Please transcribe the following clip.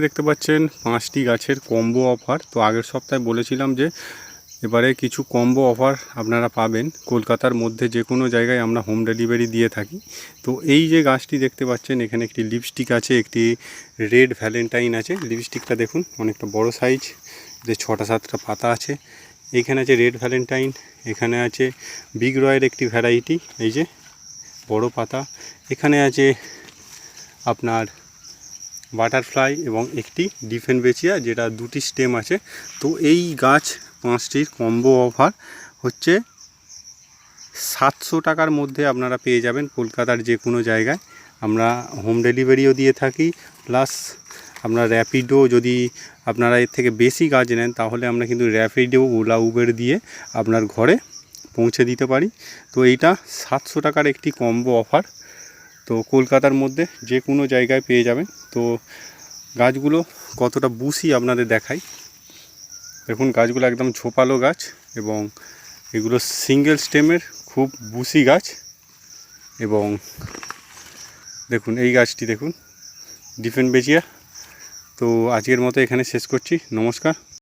দেখতে পাচ্ছেন 5টি গাছের কম্বো অফার। তো আগের সপ্তাহে বলেছিলাম যে এবারে কিছু কম্বো অফার আপনারা পাবেন। কলকাতার মধ্যে যে কোনো জায়গায় আমরা হোম ডেলিভারি দিয়ে থাকি। তো এই যে গাছটি দেখতে পাচ্ছেন, এখানে একটি লিপস্টিক আছে, একটি রেড ভ্যালেন্টাইন আছে। লিপস্টিকটা দেখুন অনেকটা বড় সাইজ, যে 6টা-7টা পাতা আছে। এখানে আছে রেড ভ্যালেন্টাইন, এখানে আছে বিগ রয়ের একটি ভ্যারাইটি, এই যে বড় পাতা। এখানে আছে আপনার বাটারফ্লাই এবং একটি ডিফেনবেচিয়া, যেটা 2টি স্টেম আছে। তো এই গাছ 5টির কম্বো অফার হচ্ছে 700 টাকার মধ্যে আপনারা পেয়ে যাবেন কলকাতার যে কোনো জায়গায়। আমরা হোম ডেলিভারিও দিয়ে থাকি, প্লাস আপনার র্যাপিডো, যদি আপনারা এর থেকে বেশি গাছ নেন তাহলে আমরা কিন্তু র্যাপিডো, ওলা, উবের দিয়ে আপনার ঘরে পৌঁছে দিতে পারি। তো এইটা 700 টাকার একটি কম্বো অফার। তো কলকাতার মধ্যে যে কোনো জায়গায় পেয়ে যাবেন। তো গাছগুলো কতটা বুশি আপনাদের দেখাই। দেখুন গাছগুলো একদম ঝোপালো গাছ, এবং এগুলো সিঙ্গেল স্টেমের খুব বুশি গাছ। এবং দেখুন এই গাছটি দেখুন, ডিফেনবেচিয়া। তো আজকের মতো এখানে শেষ করছি, নমস্কার।